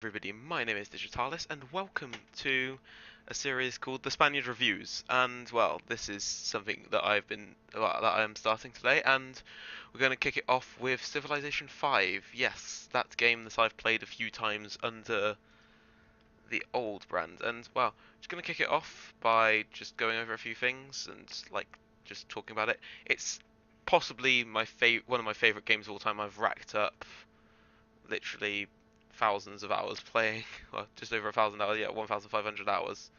Everybody, my name is Digitalis, and welcome to a series called The Spaniard Reviews. And well, this is something that I am starting today, and we're going to kick it off with Civilization 5. Yes, that game that I've played a few times under the old brand. And well, just going to kick it off by just going over a few things and just talking about it. It's possibly one of my favorite games of all time. I've racked up literally thousands of hours playing, well, just over 1,000 hours, yeah, 1,500 hours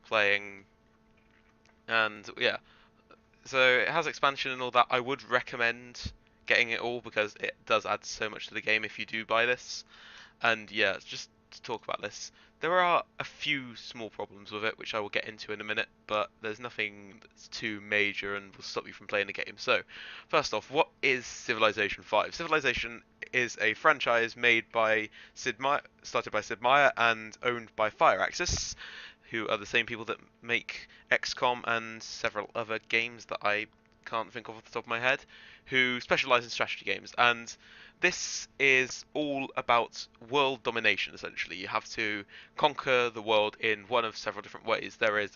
playing, and yeah, so it has expansion and all that. I would recommend getting it all because it does add so much to the game if you do buy this. And yeah, just to talk about this, there are a few small problems with it, which I will get into in a minute, but there's nothing that's too major and will stop you from playing the game. So, first off, what is Civilization 5? Civilization is a franchise made by started by Sid Meier and owned by Firaxis, who are the same people that make XCOM and several other games that I can't think of off the top of my head, who specialize in strategy games. And this is all about world domination, essentially. You have to conquer the world in one of several different ways. There is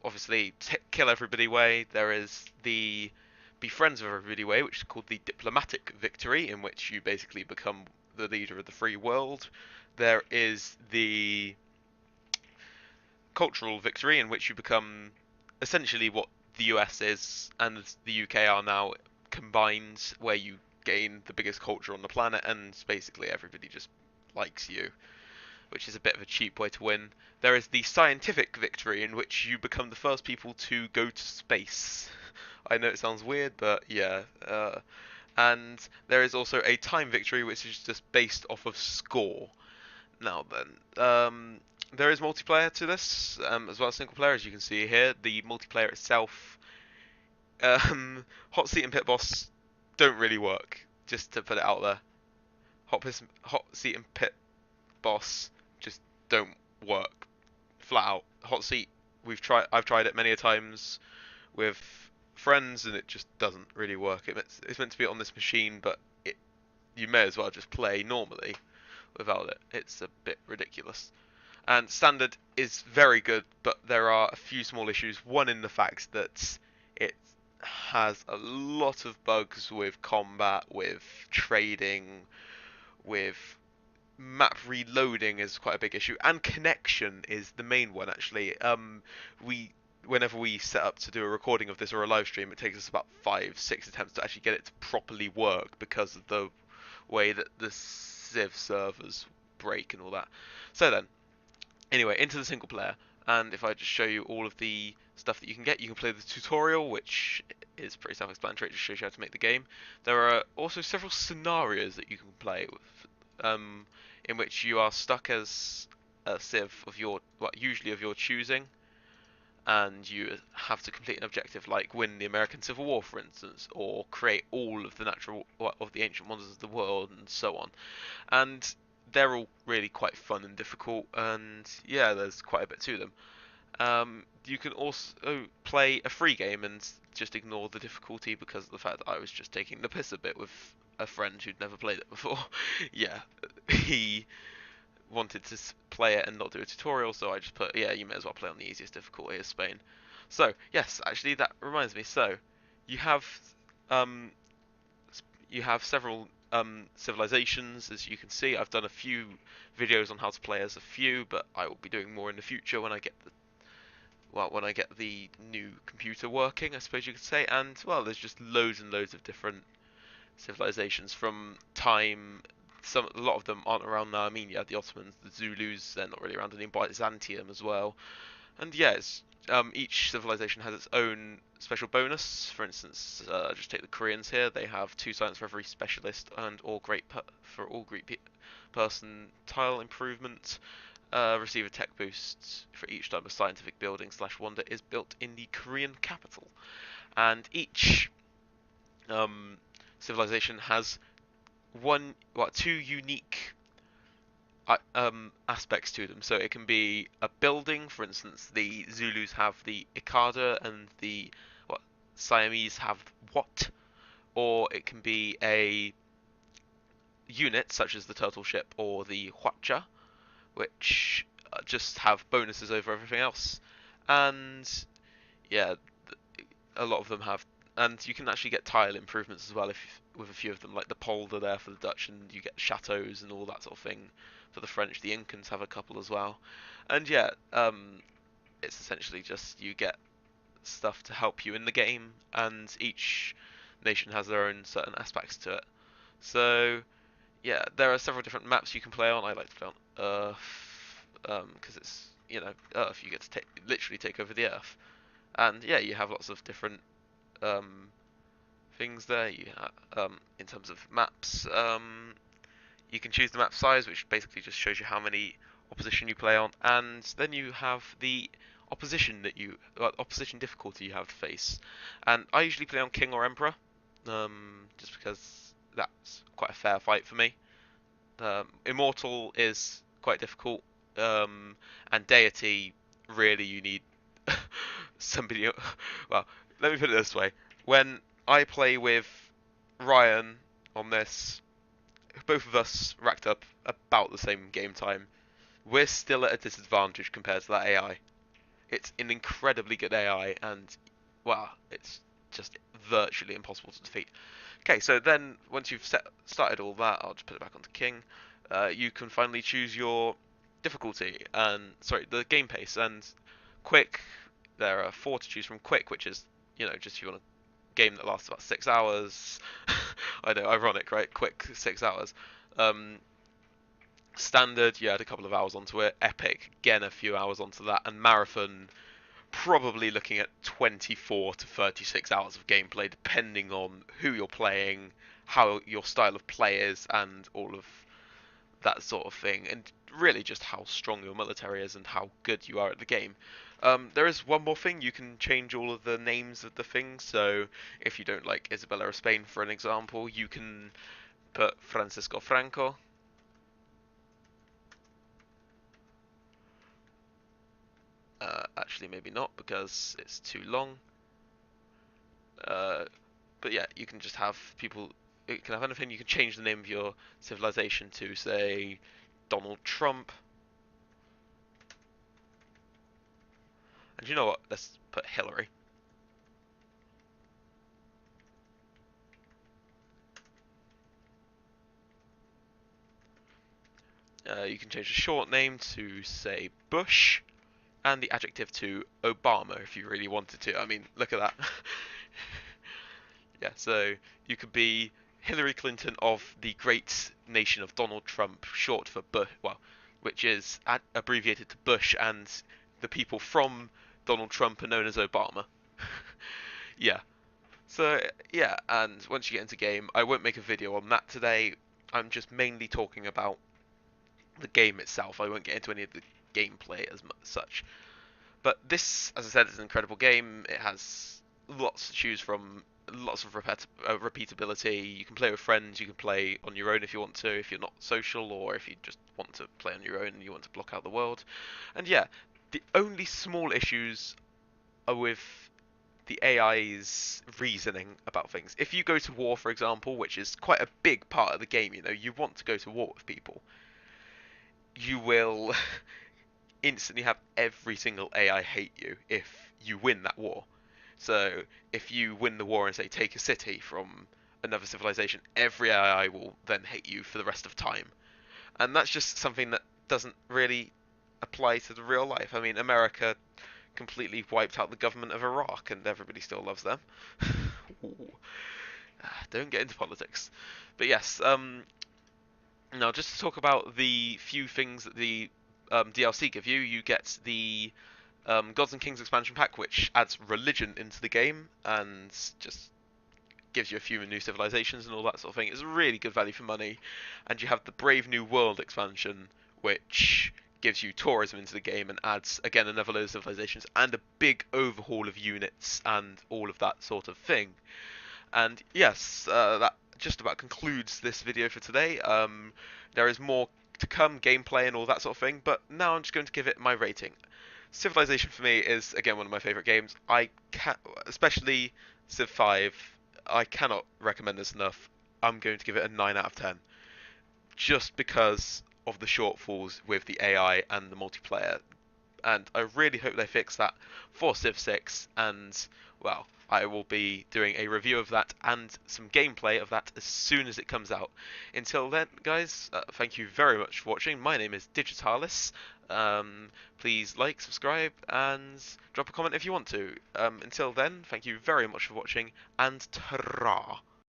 obviously, kill everybody way. There is the be friends with everybody way, which is called the diplomatic victory, in which you basically become the leader of the free world. There is the cultural victory, in which you become essentially what the US is and the UK are now combined, where you gain the biggest culture on the planet, and basically everybody just likes you, which is a bit of a cheap way to win. There is the scientific victory, in which you become the first people to go to space. I know it sounds weird, but yeah. And there is also a time victory, which is just based off of score. Now then, there is multiplayer to this, as well as single player, as you can see here. The multiplayer itself, Hot Seat and Pit Boss don't really work, just to put it out there. Hot Seat and Pit Boss just don't work, flat out. Hot Seat, I've tried it many a times with friends, and it just doesn't really work. It's meant to be on this machine, but you may as well just play normally without it. It's a bit ridiculous. And standard is very good, but there are a few small issues. One in the fact that it has a lot of bugs with combat, with trading, with map reloading is quite a big issue, and connection is the main one actually. We Whenever we set up to do a recording of this or a live stream, it takes us about 5, 6 attempts to actually get it to properly work because of the way that the Civ servers break and all that. So then, anyway, into the single player, and if I just show you all of the stuff that you can play the tutorial, which is pretty self-explanatory. It just shows you how to make the game. There are also several scenarios that you can play with, in which you are stuck as a civ of usually of your choosing, and you have to complete an objective like win the American Civil War, for instance, or create all of the of the ancient wonders of the world, and so on. And they're all really quite fun and difficult, and yeah, there's quite a bit to them. You can also play a free game and just ignore the difficulty because of the fact that I was just taking the piss a bit with a friend who'd never played it before. Yeah, he wanted to play it and not do a tutorial, so I just put, yeah, you may as well play on the easiest difficulty as Spain. So, yes, actually that reminds me. So, you have um, you have several civilizations, as you can see. I've done a few videos on how to play as a few, but I will be doing more in the future when I get the new computer working, I suppose you could say. And well, there's just loads and loads of different civilizations from time. A lot of them aren't around now. I mean, yeah, the Ottomans, the Zulus, they're not really around anymore. Byzantium as well. And yeah, each civilization has its own special bonus. For instance, just take the Koreans here. They have 2 science for every specialist and for all great person tile improvement. Receive a tech boost for each time a scientific building slash wonder is built in the Korean capital. And each civilization has two unique aspects to them. So it can be a building, for instance, the Zulus have the Ikada and the Siamese have Wat, or it can be units such as the turtle ship or the Huacha, which just have bonuses over everything else. And yeah, a lot of them have, and you can actually get tile improvements as well if with a few of them, like the polder there for the Dutch, and you get chateaus and all that sort of thing for the French. The Incans have a couple as well, and yeah, it's essentially just you get stuff to help you in the game, and each nation has their own certain aspects to it. So yeah, there are several different maps you can play on. I like to play on Earth, because it's Earth. You get to literally take over the Earth, and yeah, you have lots of different um, things there. You in terms of maps, you can choose the map size, which basically just shows you how many opposition you play on, and then you have the opposition difficulty you have to face. And I usually play on King or Emperor, just because that's quite a fair fight for me. Immortal is quite difficult, and Deity, really you need somebody. Well, let me put it this way: when I play with Ryan on this, both of us racked up about the same game time. We're still at a disadvantage compared to that AI. It's an incredibly good AI, and well, it's just virtually impossible to defeat. Okay, so then once you've started all that, I'll just put it back onto King. You can finally choose your difficulty and sorry, the game pace and quick. There are four to choose from. Quick, which is just if you want a game that lasts about 6 hours. I know, ironic, right? Quick 6 hours. Um, Standard, you add a couple of hours onto it. Epic, again a few hours onto that, and marathon, probably looking at 24 to 36 hours of gameplay, depending on who you're playing, how your style of play is, and all of that sort of thing, and really just how strong your military is and how good you are at the game. There is one more thing: you can change all of the names of the things. So if you don't like Isabella of Spain, for an example, you can put Francisco Franco. Actually, maybe not because it's too long. Uh, but yeah, you can just have people. You can have anything. You can change the name of your civilization to, say, Donald Trump. And you know what? Let's put Hillary. You can change the short name to, say, Bush, and the adjective to Obama if you really wanted to. I mean, look at that. Yeah, so you could be Hillary Clinton of the great nation of Donald Trump, short for Bush, well, which is abbreviated to Bush, and the people from Donald Trump are known as Obama. Yeah. So yeah, and once you get into game, I won't make a video on that today. I'm just mainly talking about the game itself. I won't get into any of the gameplay as such. But this, as I said, is an incredible game. It has lots to choose from, lots of repeatability. You can play with friends, you can play on your own if you want to, if you're not social, or if you just want to play on your own and you want to block out the world. And yeah, the only small issues are with the AI's reasoning about things. If you go to war, for example, which is quite a big part of the game, you want to go to war with people, you will instantly have every single AI hate you if you win that war. So if you win the war and say take a city from another civilization, every AI will then hate you for the rest of time. And that's just something that doesn't really apply to the real life. I mean, America completely wiped out the government of Iraq and everybody still loves them. Don't get into politics. But yes, now just to talk about the few things that the DLC give you, you get the Gods and Kings expansion pack, which adds religion into the game and just gives you a few new civilizations and all that sort of thing. It's a really good value for money. And you have the Brave New World expansion, which gives you tourism into the game and adds, again, another load of civilizations and a big overhaul of units and all of that sort of thing. And yes, that just about concludes this video for today. There is more to come, gameplay and all that sort of thing, but now I'm just going to give it my rating. Civilization for me is again one of my favourite games. I can, especially Civ 5. I cannot recommend this enough. I'm going to give it a 9 out of 10. just because of the shortfalls with the AI and the multiplayer. And I really hope they fix that for Civ 6. And well, I will be doing a review of that and some gameplay of that as soon as it comes out. Until then, guys, thank you very much for watching. My name is Digitalis. Please like, subscribe, and drop a comment if you want to. Until then, thank you very much for watching, and ta-ra!